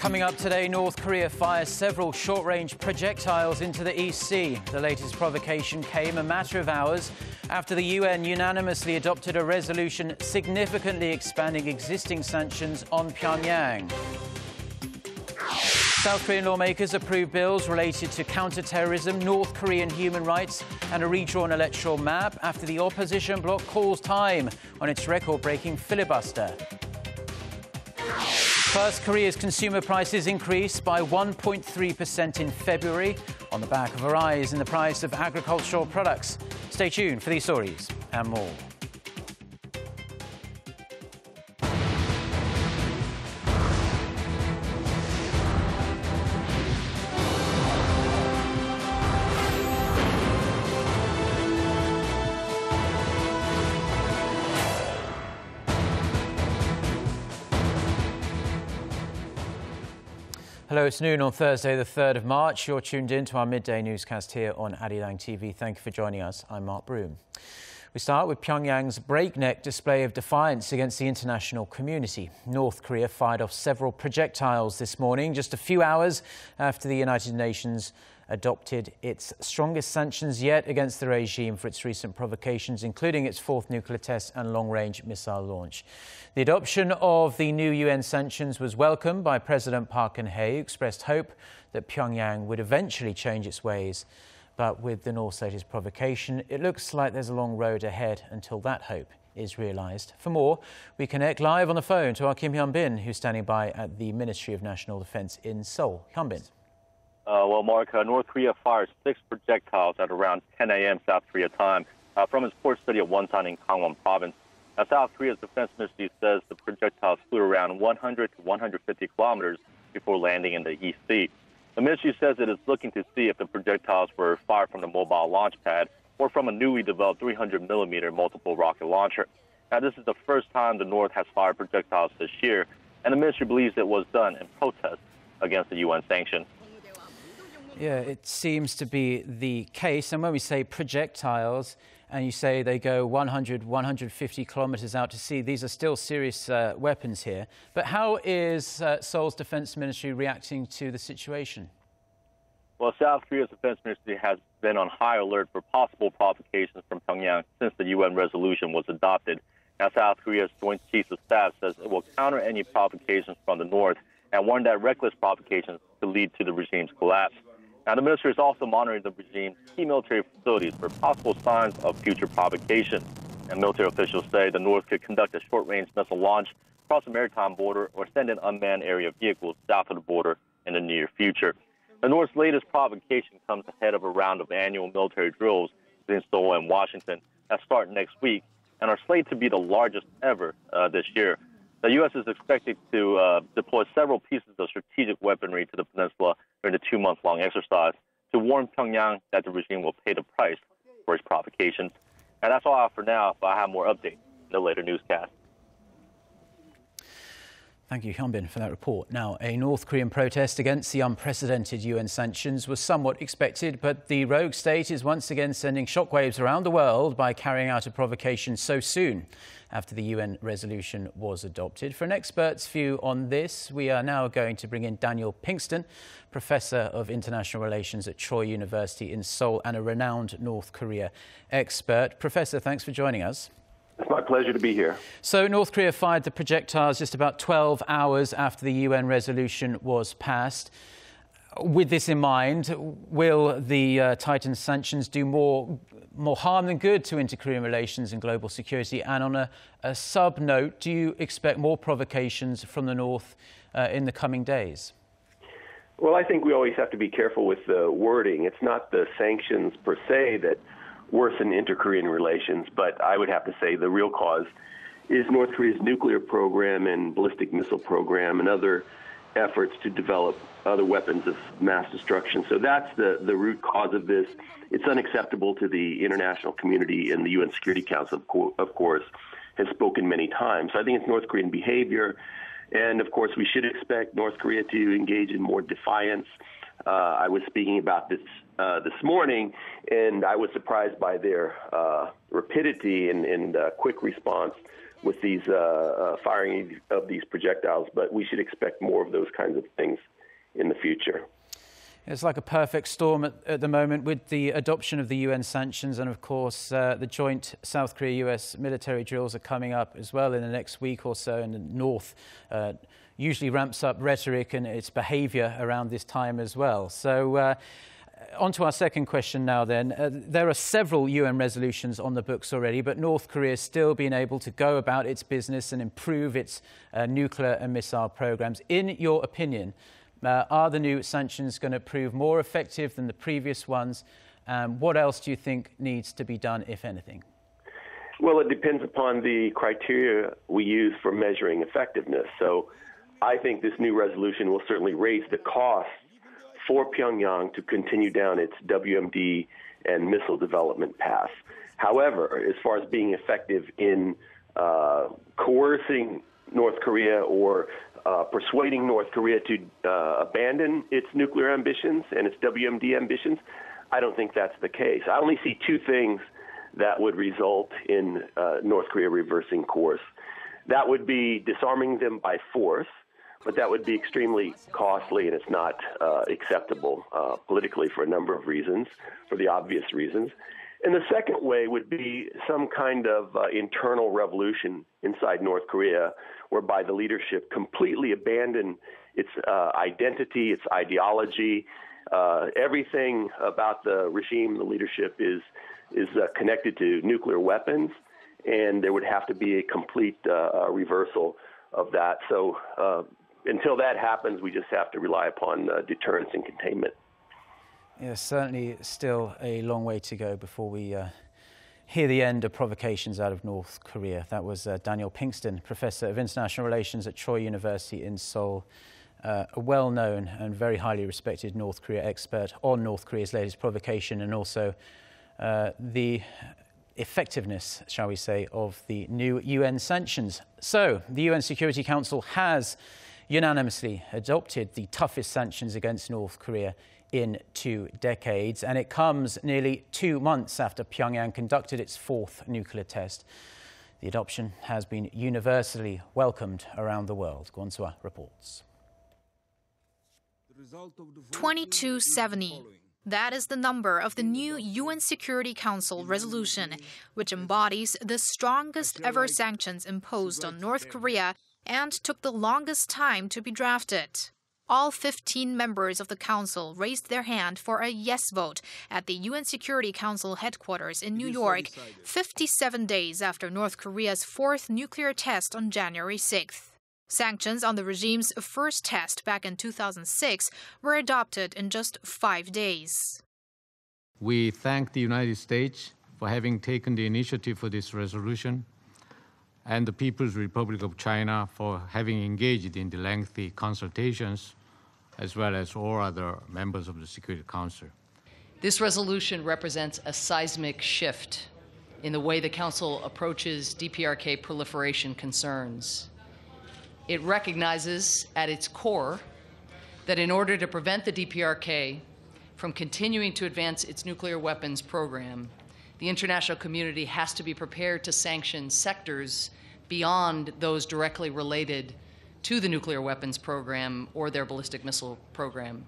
Coming up today, North Korea fires several short-range projectiles into the East Sea. The latest provocation came a matter of hours after the UN unanimously adopted a resolution significantly expanding existing sanctions on Pyongyang. South Korean lawmakers approved bills related to counter-terrorism, North Korean human rights and a redrawn electoral map after the opposition bloc calls time on its record-breaking filibuster. First, Korea's consumer prices increased by 1.3% in February on the back of a rise in the price of agricultural products. Stay tuned for these stories and more. Hello, it's noon on Thursday, the 3rd of March. You're tuned in to our midday newscast here on Arirang TV. Thank you for joining us. I'm Mark Broom. We start with Pyongyang's breakneck display of defiance against the international community. North Korea fired off several projectiles this morning, just a few hours after the United Nations adopted its strongest sanctions yet against the regime for its recent provocations, including its fourth nuclear test and long-range missile launch. The adoption of the new UN sanctions was welcomed by President Park Geun-hye, who expressed hope that Pyongyang would eventually change its ways. But with the North's latest provocation, it looks like there's a long road ahead until that hope is realised. For more, we connect live on the phone to our Kim Hyun-bin, who's standing by at the Ministry of National Defence in Seoul. Hyun-bin. Well, Mark, North Korea fired 6 projectiles at around 10 a.m. South Korea time from its port city of Wonsan in Gangwon province. Now, South Korea's defense ministry says the projectiles flew around 100 to 150 kilometers before landing in the East Sea. The ministry says it is looking to see if the projectiles were fired from the mobile launch pad or from a newly developed 300-millimeter multiple rocket launcher. Now, this is the first time the North has fired projectiles this year, and the ministry believes it was done in protest against the UN sanctions. Yeah, it seems to be the case. And when we say projectiles, and you say they go 100, 150 kilometers out to sea, these are still serious weapons here. But how is Seoul's defense ministry reacting to the situation? Well, South Korea's defense ministry has been on high alert for possible provocations from Pyongyang since the UN resolution was adopted. Now, South Korea's Joint Chiefs of Staff says it will counter any provocations from the North and warned that reckless provocations could lead to the regime's collapse. Now, the ministry is also monitoring the regime's key military facilities for possible signs of future provocation. And military officials say the North could conduct a short-range missile launch across the maritime border or send in unmanned area vehicles south of the border in the near future. The North's latest provocation comes ahead of a round of annual military drills between Seoul and Washington that start next week and are slated to be the largest ever this year. The U.S. is expected to deploy several pieces of strategic weaponry to the peninsula during the 2-month-long exercise to warn Pyongyang that the regime will pay the price for its provocations. And that's all I have for now, but I have more updates in the later newscast. Thank you, Hyun-bin, for that report. Now, a North Korean protest against the unprecedented UN sanctions was somewhat expected, but the rogue state is once again sending shockwaves around the world by carrying out a provocation so soon after the UN resolution was adopted. For an expert's view on this, we are now going to bring in Daniel Pinkston, Professor of International Relations at Troy University in Seoul and a renowned North Korea expert. Professor, thanks for joining us. It's my pleasure to be here. So North Korea fired the projectiles just about 12 hours after the UN resolution was passed. With this in mind, will the tightened sanctions do more harm than good to inter-Korean relations and global security? And on a sub-note, do you expect more provocations from the North in the coming days? Well, I think we always have to be careful with the wording. It's not the sanctions per se that worsen inter-Korean relations, but I would have to say the real cause is North Korea's nuclear program and ballistic missile program and other efforts to develop other weapons of mass destruction. So that's the root cause of this. It's unacceptable to the international community, and the UN Security Council, of course, has spoken many times. So I think it's North Korean behavior, and of course we should expect North Korea to engage in more defiance. I was speaking about this this morning, and I was surprised by their rapidity and quick response with these firing of these projectiles, but we should expect more of those kinds of things in the future. It's like a perfect storm at the moment with the adoption of the UN sanctions, and of course the joint South Korea-US military drills are coming up as well in the next week or so, and the North usually ramps up rhetoric and its behaviour around this time as well. So on to our second question now then. There are several UN resolutions on the books already, but North Korea has still been able to go about its business and improve its nuclear and missile programs. In your opinion, are the new sanctions going to prove more effective than the previous ones? What else do you think needs to be done, if anything? Well, it depends upon the criteria we use for measuring effectiveness. So I think this new resolution will certainly raise the cost for Pyongyang to continue down its WMD and missile development path. However, as far as being effective in coercing North Korea or persuading North Korea to abandon its nuclear ambitions and its WMD ambitions, I don't think that's the case. I only see two things that would result in North Korea reversing course. That would be disarming them by force, but that would be extremely costly, and it's not acceptable politically for a number of reasons, for the obvious reasons. And the second way would be some kind of internal revolution inside North Korea, whereby the leadership completely abandon its identity, its ideology. Everything about the regime, the leadership is connected to nuclear weapons, and there would have to be a complete reversal of that. So until that happens, we just have to rely upon deterrence and containment. Yes, certainly still a long way to go before we hear the end of provocations out of North Korea. That was Daniel Pinkston, Professor of International Relations at Choi University in Seoul, a well-known and very highly respected North Korea expert on North Korea's latest provocation and also the effectiveness, shall we say, of the new UN sanctions. So, the UN Security Council has unanimously adopted the toughest sanctions against North Korea in 2 decades, and it comes nearly 2 months after Pyongyang conducted its 4th nuclear test. The adoption has been universally welcomed around the world. Gwon-swa reports. 2270. That is the number of the new UN Security Council resolution, which embodies the strongest ever sanctions imposed on North Korea and took the longest time to be drafted. All 15 members of the Council raised their hand for a yes vote at the UN Security Council headquarters in New York, 57 days after North Korea's 4th nuclear test on January 6th. Sanctions on the regime's first test back in 2006 were adopted in just 5 days. We thank the United States for having taken the initiative for this resolution, and the People's Republic of China for having engaged in the lengthy consultations, as well as all other members of the Security Council. This resolution represents a seismic shift in the way the Council approaches DPRK proliferation concerns. It recognizes at its core that in order to prevent the DPRK from continuing to advance its nuclear weapons program, the international community has to be prepared to sanction sectors beyond those directly related to the nuclear weapons program or their ballistic missile program.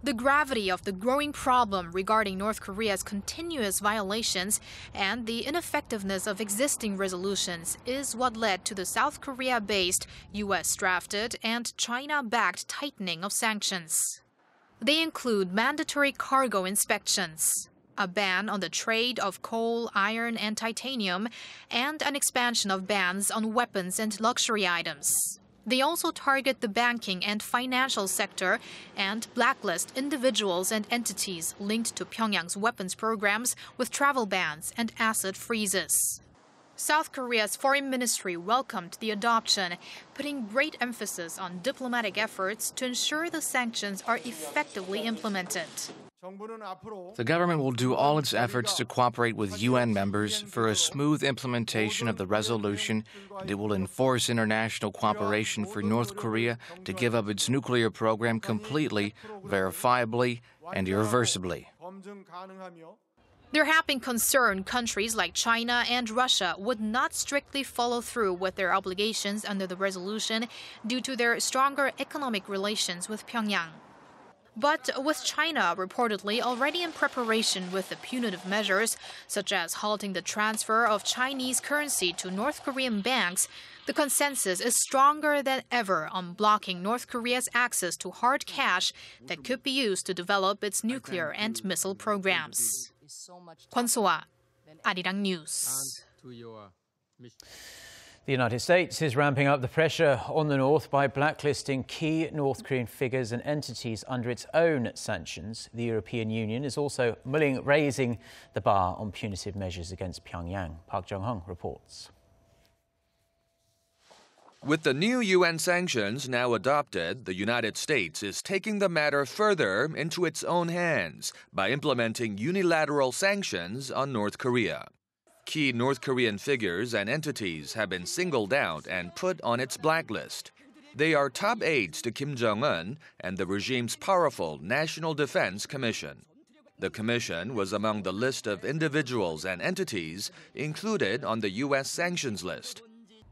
The gravity of the growing problem regarding North Korea's continuous violations and the ineffectiveness of existing resolutions is what led to the South Korea-based, US-drafted, and China-backed tightening of sanctions. They include mandatory cargo inspections, a ban on the trade of coal, iron, and titanium, and an expansion of bans on weapons and luxury items. They also target the banking and financial sector and blacklist individuals and entities linked to Pyongyang's weapons programs with travel bans and asset freezes. South Korea's foreign ministry welcomed the adoption, putting great emphasis on diplomatic efforts to ensure the sanctions are effectively implemented. The government will do all its efforts to cooperate with UN members for a smooth implementation of the resolution, and it will enforce international cooperation for North Korea to give up its nuclear program completely, verifiably, and irreversibly. There have been concern countries like China and Russia would not strictly follow through with their obligations under the resolution due to their stronger economic relations with Pyongyang. But with China reportedly already in preparation with the punitive measures, such as halting the transfer of Chinese currency to North Korean banks, the consensus is stronger than ever on blocking North Korea's access to hard cash that could be used to develop its nuclear and missile programs. Kwon So-ah, Arirang News. The United States is ramping up the pressure on the North by blacklisting key North Korean figures and entities under its own sanctions. The European Union is also raising the bar on punitive measures against Pyongyang. Park Jung-hung reports. With the new UN sanctions now adopted, the United States is taking the matter further into its own hands by implementing unilateral sanctions on North Korea. Key North Korean figures and entities have been singled out and put on its blacklist. They are top aides to Kim Jong-un and the regime's powerful National Defense Commission. The commission was among the list of individuals and entities included on the U.S. sanctions list.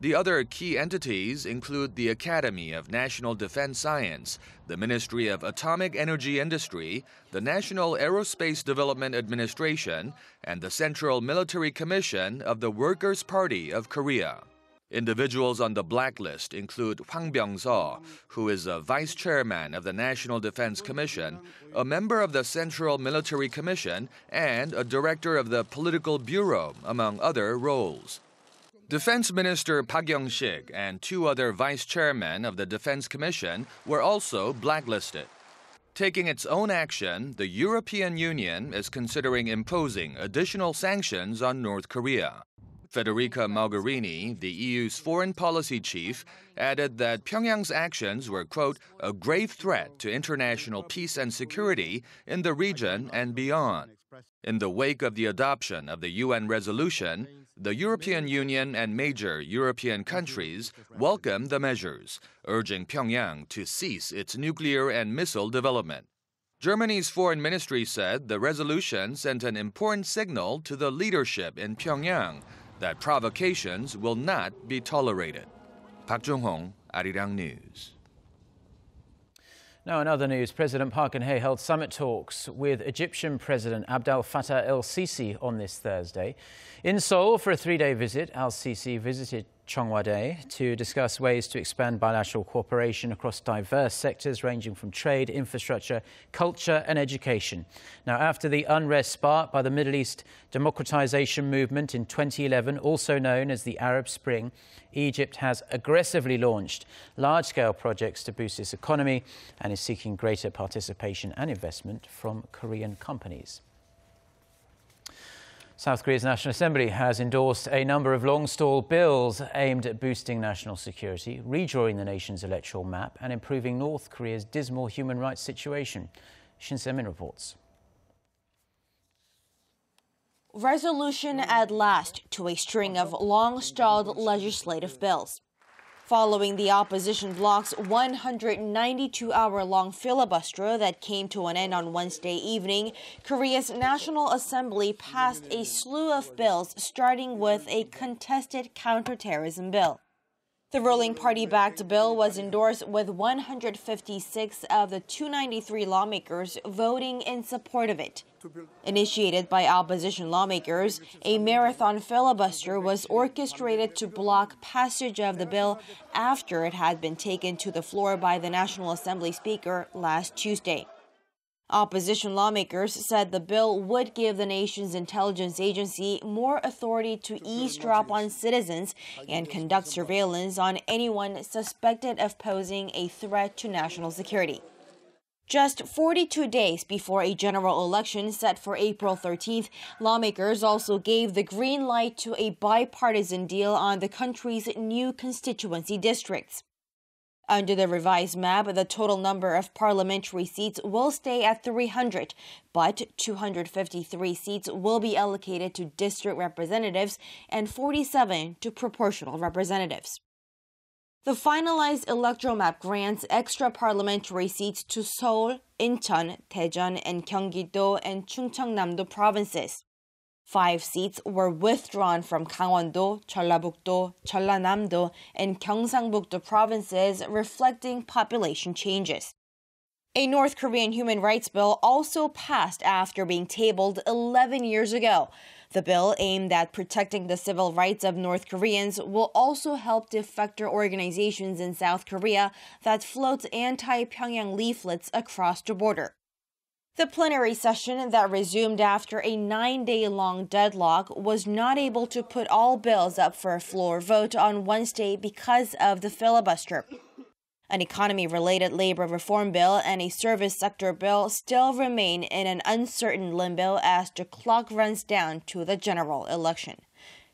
The other key entities include the Academy of National Defense Science, the Ministry of Atomic Energy Industry, the National Aerospace Development Administration, and the Central Military Commission of the Workers' Party of Korea. Individuals on the blacklist include Hwang Byung-seo, who is a vice chairman of the National Defense Commission, a member of the Central Military Commission, and a director of the Political Bureau, among other roles. Defense Minister Park Young-sik and two other vice chairmen of the Defense Commission were also blacklisted. Taking its own action, the European Union is considering imposing additional sanctions on North Korea. Federica Mogherini, the EU's foreign policy chief, added that Pyongyang's actions were, quote, a grave threat to international peace and security in the region and beyond. In the wake of the adoption of the UN resolution, the European Union and major European countries welcomed the measures, urging Pyongyang to cease its nuclear and missile development. Germany's foreign ministry said the resolution sent an important signal to the leadership in Pyongyang that provocations will not be tolerated. Park Jung-hong, Arirang News. Now, in other news, President Park Geun-hye held summit talks with Egyptian President Abdel Fattah El-Sisi on this Thursday. In Seoul for a three-day visit, El-Sisi visited Cheongwadae to discuss ways to expand bilateral cooperation across diverse sectors ranging from trade, infrastructure, culture and education. Now, after the unrest sparked by the Middle East democratization movement in 2011, also known as the Arab Spring, Egypt has aggressively launched large-scale projects to boost its economy and is seeking greater participation and investment from Korean companies. South Korea's National Assembly has endorsed a number of long-stalled bills aimed at boosting national security, redrawing the nation's electoral map and improving North Korea's dismal human rights situation. Shin Se-min reports. Resolution at last to a string of long-stalled legislative bills. Following the opposition bloc's 192-hour-long filibuster that came to an end on Wednesday evening, Korea's National Assembly passed a slew of bills, starting with a contested counterterrorism bill. The ruling party-backed bill was endorsed with 156 of the 293 lawmakers voting in support of it. Initiated by opposition lawmakers, a marathon filibuster was orchestrated to block passage of the bill after it had been taken to the floor by the National Assembly Speaker last Tuesday. Opposition lawmakers said the bill would give the nation's intelligence agency more authority to eavesdrop on citizens and conduct surveillance on anyone suspected of posing a threat to national security. Just 42 days before a general election set for April 13th, lawmakers also gave the green light to a bipartisan deal on the country's new constituency districts. Under the revised map, the total number of parliamentary seats will stay at 300, but 253 seats will be allocated to district representatives and 47 to proportional representatives. The finalized electoral map grants extra parliamentary seats to Seoul, Incheon, Daejeon, and Gyeonggi-do and Chungcheongnam-do provinces. 5 seats were withdrawn from Gangwon-do, Jeollabuk-do, Jeollanam-do, and Gyeongsang-buk-do provinces, reflecting population changes. A North Korean human rights bill also passed after being tabled 11 years ago. The bill, aimed at protecting the civil rights of North Koreans, will also help defector organizations in South Korea that float anti-Pyongyang leaflets across the border. The plenary session that resumed after a 9-day-long deadlock was not able to put all bills up for a floor vote on Wednesday because of the filibuster. An economy-related labor reform bill and a service sector bill still remain in an uncertain limbo as the clock runs down to the general election.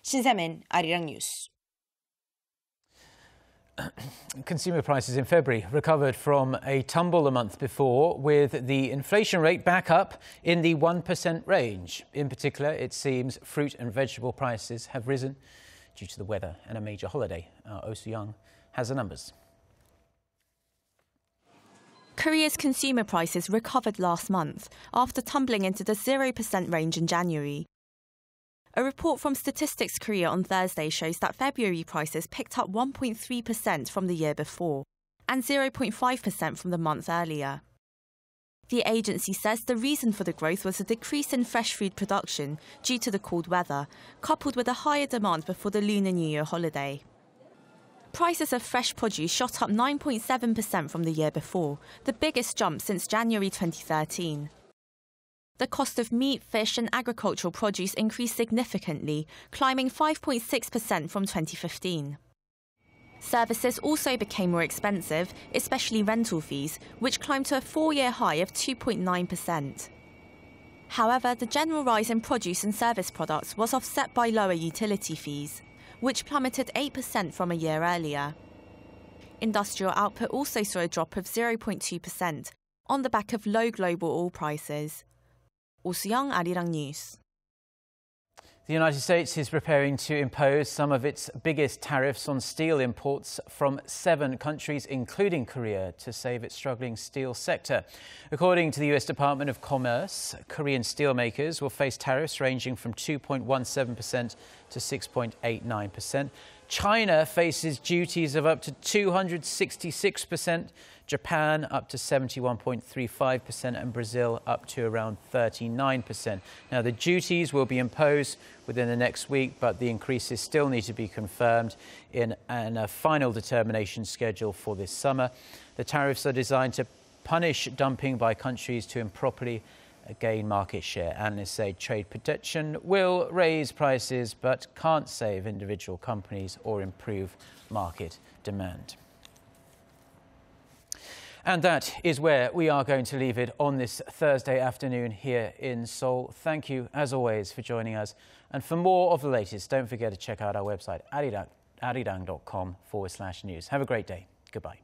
Shin Se-min, Arirang News. Consumer prices in February recovered from a tumble a month before, with the inflation rate back up in the 1% range. In particular, it seems fruit and vegetable prices have risen due to the weather and a major holiday. Oh Soo-young has the numbers. Korea's consumer prices recovered last month after tumbling into the 0% range in January. A report from Statistics Korea on Thursday shows that February prices picked up 1.3% from the year before and 0.5% from the month earlier. The agency says the reason for the growth was a decrease in fresh food production due to the cold weather, coupled with a higher demand before the Lunar New Year holiday. Prices of fresh produce shot up 9.7% from the year before, the biggest jump since January 2013. The cost of meat, fish and agricultural produce increased significantly, climbing 5.6% from 2015. Services also became more expensive, especially rental fees, which climbed to a 4-year high of 2.9%. However, the general rise in produce and service products was offset by lower utility fees, which plummeted 8% from a year earlier. Industrial output also saw a drop of 0.2% on the back of low global oil prices. Oh Soo-young, Arirang News. The United States is preparing to impose some of its biggest tariffs on steel imports from 7 countries, including Korea, to save its struggling steel sector. According to the U.S. Department of Commerce, Korean steelmakers will face tariffs ranging from 2.17% to 6.89%. China faces duties of up to 266%, Japan up to 71.35%, and Brazil up to around 39%. Now, the duties will be imposed within the next week, but the increases still need to be confirmed in a final determination schedule for this summer. The tariffs are designed to punish dumping by countries to improperly gain market share. Analysts say trade protection will raise prices but can't save individual companies or improve market demand. And that is where we are going to leave it on this Thursday afternoon here in Seoul. Thank you, as always, for joining us. And for more of the latest, don't forget to check out our website, arirang.com/news. Have a great day. Goodbye.